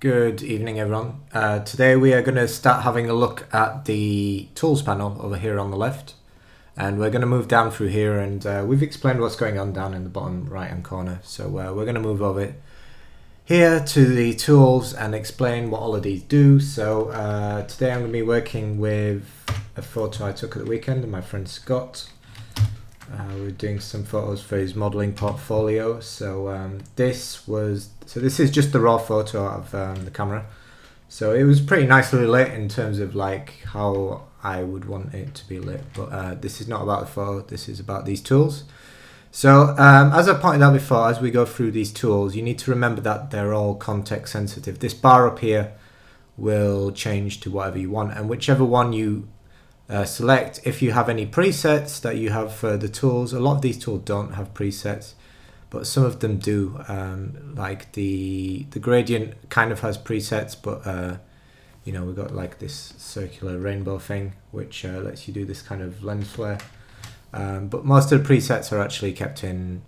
Good evening, everyone. Today we are going to start having a look at the tools panel over here on the left, and we're going to move down through here, and we've explained what's going on down in the bottom right hand corner. So we're going to move over here to the tools and explain what all of these do. So today I'm going to be working with a photo I took at the weekend of my friend Scott. We're doing some photos for his modeling portfolio. So this is just the raw photo out of the camera. So it was pretty nicely lit in terms of like how I would want it to be lit. But this is not about the photo. This is about these tools. So as I pointed out before, as we go through these tools, you need to remember that they're all context sensitive. This bar up here will change to whatever you want, and whichever one you select, if you have any presets that you have for the tools. A lot of these tools don't have presets, but some of them do. Like the gradient kind of has presets, but we've got like this circular rainbow thing which lets you do this kind of lens flare. But most of the presets are actually kept in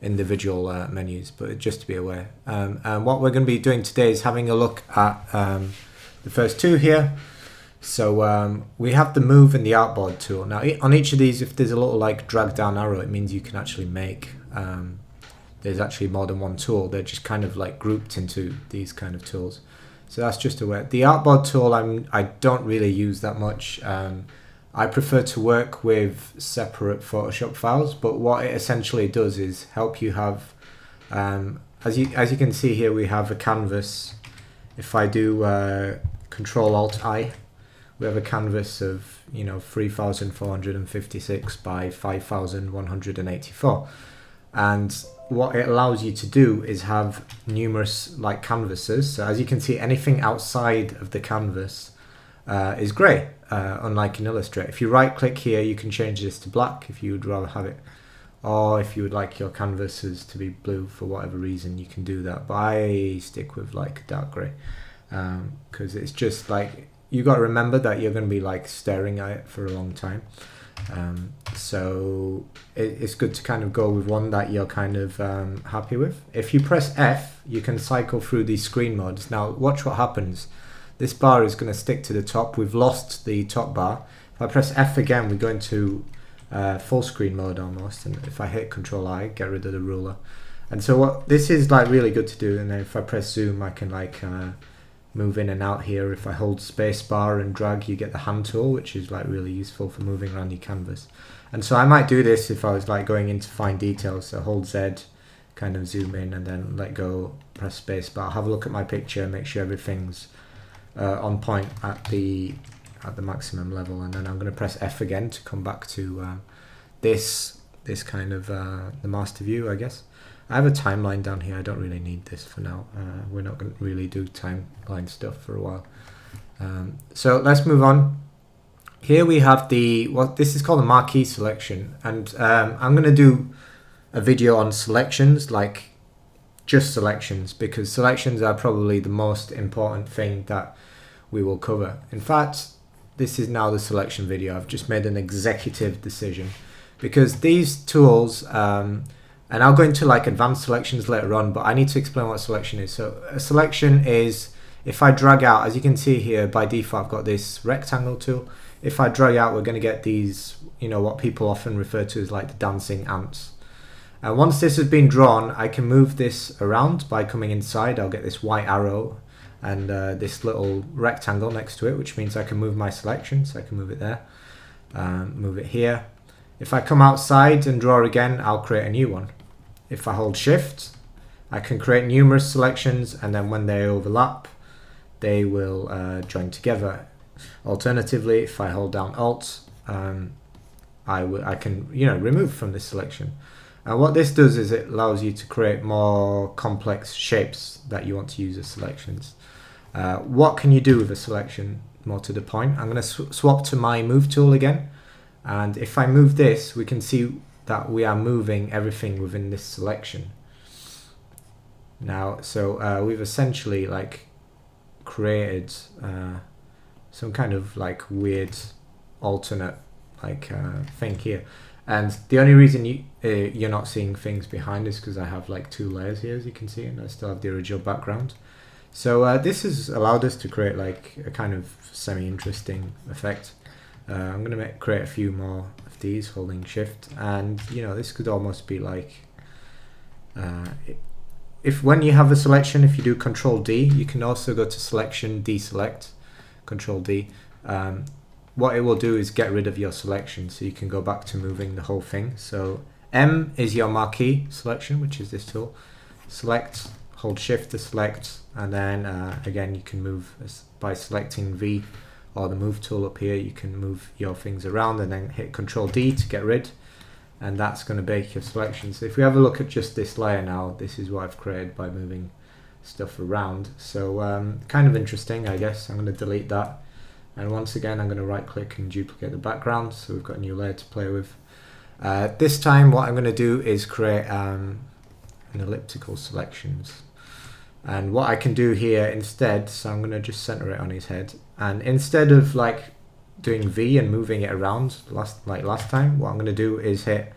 individual menus, but just to be aware. And what we're going to be doing today is having a look at the first two here. So we have the move and the artboard tool. Now on each of these, if there's a little like drag down arrow, it means you can actually make, there's actually more than one tool. They're just kind of like grouped into these kind of tools. So that's just aware. The artboard tool I don't really use that much. I prefer to work with separate Photoshop files, but what it essentially does is help you have, as you can see here, we have a canvas. If I do Control Alt I, we have a canvas of 3,456 by 5,184, and what it allows you to do is have numerous like canvases. So as you can see, anything outside of the canvas is grey, unlike in Illustrator. If you right click here, you can change this to black if you would rather have it, or if you would like your canvases to be blue for whatever reason, you can do that. But I stick with like dark grey because it's just like, you got to remember that you're going to be like staring at it for a long time. So it's good to kind of go with one that you're kind of happy with. If you press F, you can cycle through these screen modes. Now watch what happens. This bar is going to stick to the top. We've lost the top bar. If I press F again, we go into full screen mode almost. And if I hit Control I, get rid of the ruler. And so what this is like really good to do. And then if I press zoom, I can like move in and out here. If I hold space bar and drag, you get the hand tool, which is like really useful for moving around your canvas. And so I might do this if I was like going into fine details. So hold Z, kind of zoom in, and then let go, press space bar, have a look at my picture, make sure everything's on point at the maximum level, and then I'm going to press F again to come back to this kind of the master view, I guess. I have a timeline down here. I don't really need this for now. We're not going to really do timeline stuff for a while. So let's move on. Here we have this is called the Marquee Selection, and I'm going to do a video on selections, like just selections, because selections are probably the most important thing that we will cover. In fact, this is now the selection video. I've just made an executive decision because these tools, and I'll go into like advanced selections later on, but I need to explain what a selection is. So a selection is, if I drag out, as you can see here, by default I've got this rectangle tool. If I drag out, we're going to get these, what people often refer to as like the dancing ants. And once this has been drawn, I can move this around by coming inside. I'll get this white arrow and this little rectangle next to it, which means I can move my selection. So I can move it there, move it here. If I come outside and draw again, I'll create a new one. If I hold shift, I can create numerous selections, and then when they overlap, they will join together. Alternatively, if I hold down Alt, I can remove from this selection. And what this does is it allows you to create more complex shapes that you want to use as selections. What can you do with a selection? More to the point, I'm going to swap to my move tool again. And if I move this, we can see that we are moving everything within this selection. Now, so we've essentially like created some kind of like weird alternate like thing here. And the only reason you're not seeing things behind is because I have like two layers here, as you can see, and I still have the original background. So this has allowed us to create like a kind of semi-interesting effect. I'm going to create a few more of these holding shift, and you know, this could almost be like if when you have a selection, if you do Control D, you can also go to Selection, Deselect, Control D. What it will do is get rid of your selection, so you can go back to moving the whole thing. So M is your Marquee Selection, which is this tool. Select, hold shift to select, and then again you can move by selecting V or the move tool up here. You can move your things around and then hit Control D to get rid, and that's going to make your selection. So if we have a look at just this layer now, this is what I've created by moving stuff around. So kind of interesting, I guess. I'm going to delete that, and once again I'm going to right click and duplicate the background, so we've got a new layer to play with. This time what I'm going to do is create an elliptical selections, and what I can do here instead, so I'm going to just center it on his head, and instead of like doing V and moving it around like last time, what I'm going to do is hit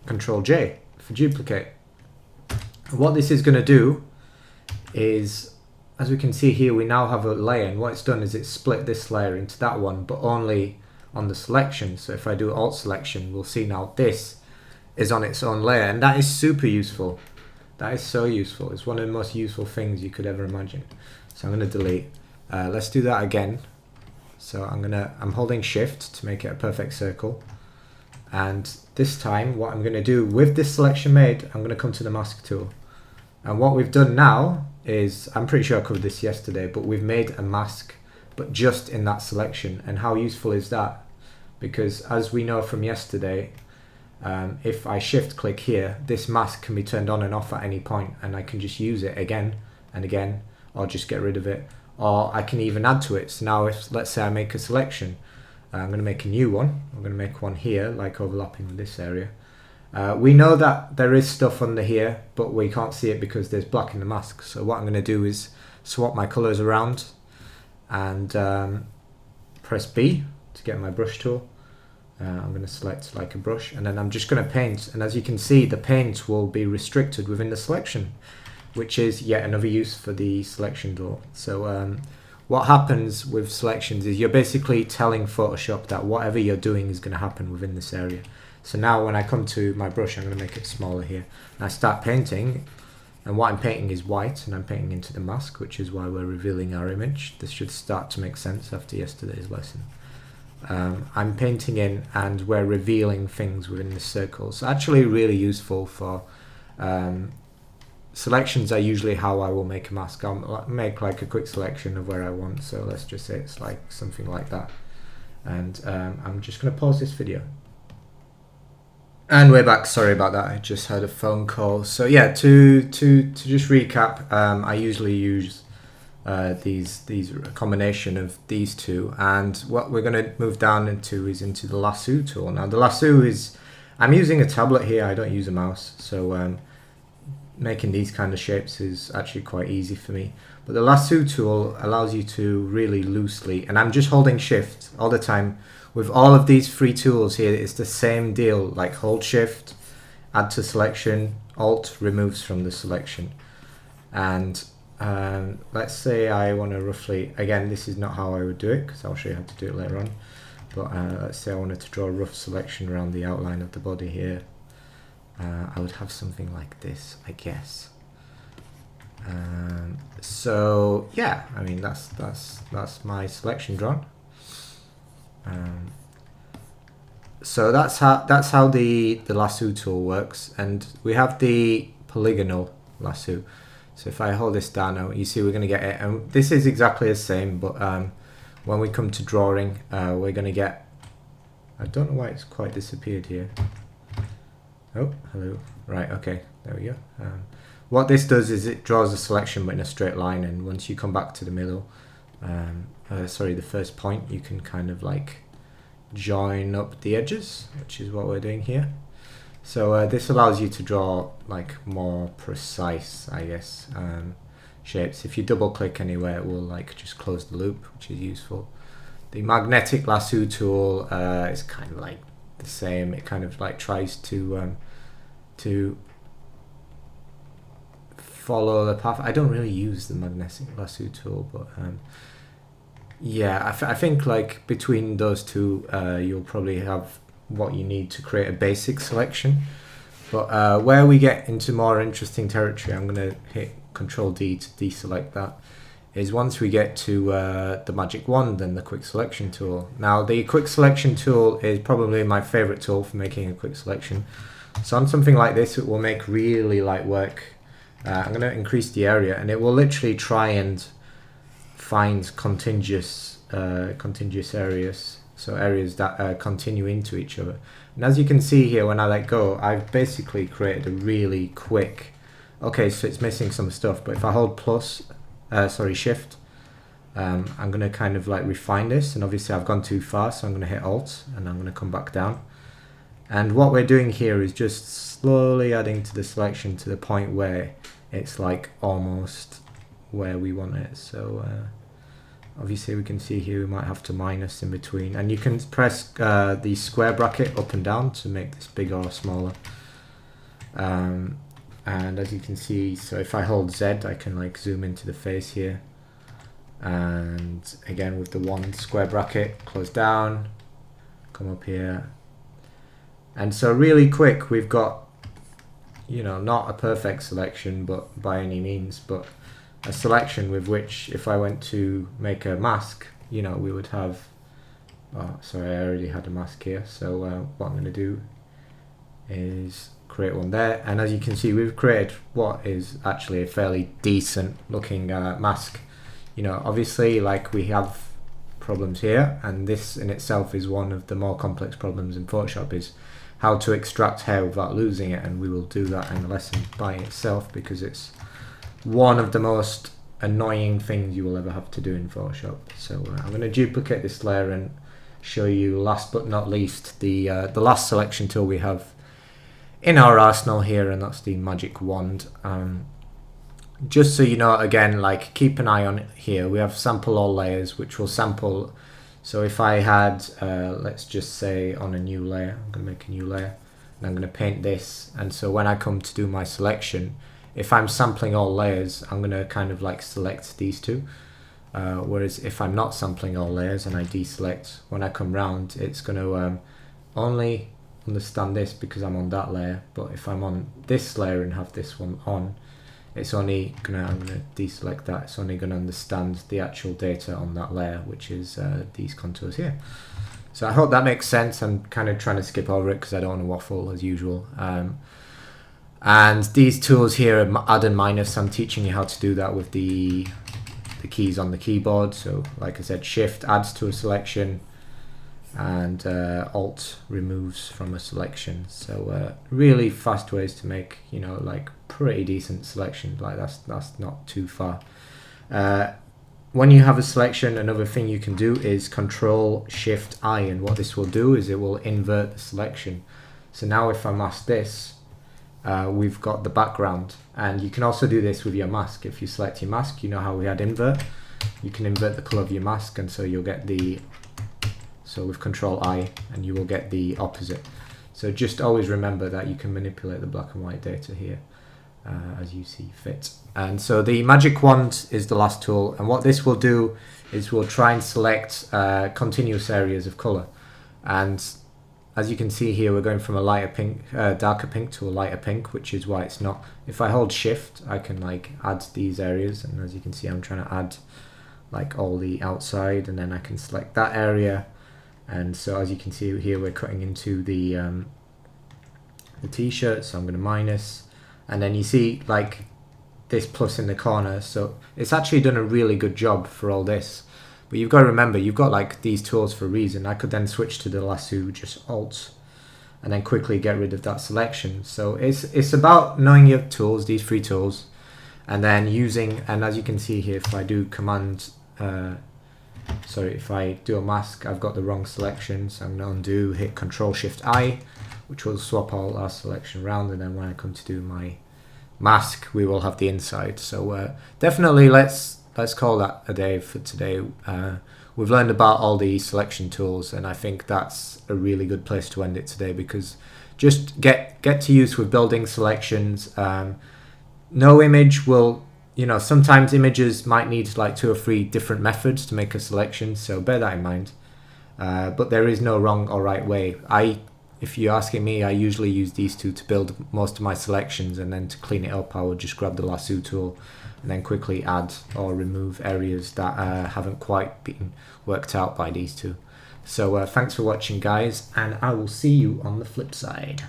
Control J for duplicate. What this is going to do is, as we can see here, we now have a layer, and what it's done is it's split this layer into that one, but only on the selection. So if I do Alt Selection, we'll see now this is on its own layer, and that is super useful. That is so useful. It's one of the most useful things you could ever imagine. So I'm going to delete. Let's do that again. So I'm holding shift to make it a perfect circle, and this time what I'm going to do with this selection made, I'm going to come to the Mask tool, and what we've done now is, I'm pretty sure I covered this yesterday, but we've made a mask but just in that selection. And how useful is that? Because as we know from yesterday, if I shift click here, this mask can be turned on and off at any point, and I can just use it again and again, or just get rid of it, or I can even add to it. So now if, let's say I make a selection, I'm going to make a new one. I'm going to make one here, like overlapping with this area. We know that there is stuff under here, but we can't see it because there's black in the mask. So what I'm going to do is swap my colors around and press B to get my brush tool. I'm going to select like a brush, and then I'm just going to paint, and as you can see, the paint will be restricted within the selection, which is yet another use for the selection tool. So what happens with selections is you're basically telling Photoshop that whatever you're doing is going to happen within this area. So now when I come to my brush, I'm going to make it smaller here, and I start painting, and what I'm painting is white, and I'm painting into the mask, which is why we're revealing our image. This should start to make sense after yesterday's lesson. I'm painting in, and we're revealing things within this circle. So actually really useful for selections are usually how I will make a mask. I'll make like a quick selection of where I want, so let's just say it's like something like that, and I'm just going to pause this video. And we're back. Sorry about that, I just had a phone call. So yeah, to just recap, I usually use these a combination of these two, and what we're going to move down into is into the Lasso tool. Now the Lasso is, I'm using a tablet here, I don't use a mouse, so making these kind of shapes is actually quite easy for me. But the Lasso tool allows you to really loosely, and I'm just holding shift all the time. With all of these free tools here, it's the same deal, like hold shift, add to selection, alt removes from the selection. And let's say I want to roughly, again this is not how I would do it because I'll show you how to do it later on, but let's say I wanted to draw a rough selection around the outline of the body here. I would have something like this, I guess. So yeah, I mean that's my selection drawn. So that's how the Lasso tool works, and we have the Polygonal Lasso. So if I hold this down now, you see we're going to get it, and this is exactly the same, but when we come to drawing, we're going to get, I don't know why it's quite disappeared here. Oh, hello. Right, okay, there we go. What this does is it draws a selection but in a straight line, and once you come back to the middle, sorry, the first point, you can kind of like join up the edges, which is what we're doing here. So this allows you to draw like more precise, I guess, shapes. If you double click anywhere, it will like just close the loop, which is useful. The magnetic lasso tool is kind of like the same. It kind of like tries to follow the path. I don't really use the magnetic lasso tool, but yeah, I think like between those two, you'll probably have what you need to create a basic selection. But where we get into more interesting territory, I'm going to hit Control D to deselect that, is once we get to the magic wand and the quick selection tool. Now the quick selection tool is probably my favorite tool for making a quick selection. So on something like this, it will make really light work. I'm going to increase the area, and it will literally try and find contiguous areas, so areas that continue into each other. And as you can see here, when I let go, I've basically created a really quick, okay, so it's missing some stuff, but if I hold shift, I'm going to kind of like refine this, and obviously I've gone too far, so I'm going to hit alt, and I'm going to come back down. And what we're doing here is just slowly adding to the selection to the point where it's like almost where we want it. So obviously we can see here we might have to minus in between, and you can press the square bracket up and down to make this bigger or smaller. And as you can see, so if I hold Z, I can like zoom into the face here, and again with the one square bracket, close down, come up here. And so really quick, we've got, you know, not a perfect selection, but by any means, but a selection with which, if I went to make a mask, you know, we would have, oh, sorry, I already had a mask here. So what I'm going to do is create one there. And as you can see, we've created what is actually a fairly decent looking mask. You know, obviously, like, we have problems here, and this in itself is one of the more complex problems in Photoshop, is how to extract hair without losing it, and we will do that in the lesson by itself, because it's one of the most annoying things you will ever have to do in Photoshop. So I'm going to duplicate this layer and show you, last but not least, the last selection tool we have in our arsenal here, and that's the magic wand. Just so you know, again, like, keep an eye on it here. We have sample all layers, which will sample. So if I had, let's just say on a new layer, I'm going to make a new layer, and I'm going to paint this. And so when I come to do my selection, if I'm sampling all layers, I'm going to kind of like select these two. Whereas if I'm not sampling all layers and I deselect, when I come round, it's going to only understand this because I'm on that layer. But if I'm on this layer and have this one on, it's only gonna, I'm gonna deselect that, it's only gonna understand the actual data on that layer, which is these contours here. So I hope that makes sense. I'm kind of trying to skip over it because I don't want to waffle as usual. And these tools here, add and minus, I'm teaching you how to do that with the keys on the keyboard. So like I said, shift adds to a selection, and alt removes from a selection. So really fast ways to make, you know, like pretty decent selections. Like that's not too far. When you have a selection, another thing you can do is Control Shift I, and what this will do is it will invert the selection. So now if I mask this, we've got the background, and you can also do this with your mask. If you select your mask, you know how we had invert, you can invert the color of your mask, and so you'll get the, so with Control I, and you will get the opposite. So just always remember that you can manipulate the black and white data here as you see fit. And so the magic wand is the last tool, and what this will do is we'll try and select continuous areas of color. And as you can see here, we're going from a lighter pink, darker pink to a lighter pink, which is why it's not. If I hold shift, I can like add these areas, and as you can see, I'm trying to add like all the outside, and then I can select that area. And so as you can see here, we're cutting into the t-shirt, so I'm going to minus, and then you see like this plus in the corner. So it's actually done a really good job for all this. But you've got to remember, you've got like these tools for a reason. I could then switch to the lasso, just alt, and then quickly get rid of that selection. So it's about knowing your tools, these three tools, and then using, and as you can see here, if I do command, if I do a mask, I've got the wrong selection, so I'm going to undo, hit Control Shift I, which will swap all our selection around, and then when I come to do my mask, we will have the inside. So definitely let's call that a day for today. We've learned about all the selection tools, and I think that's a really good place to end it today, because just get to use with building selections. No image will, you know, sometimes images might need like 2 or 3 different methods to make a selection, so bear that in mind. But there is no wrong or right way. If you're asking me, I usually use these two to build most of my selections, and then to clean it up I will just grab the Lasso tool and then quickly add or remove areas that haven't quite been worked out by these two. So thanks for watching, guys, and I will see you on the flip side.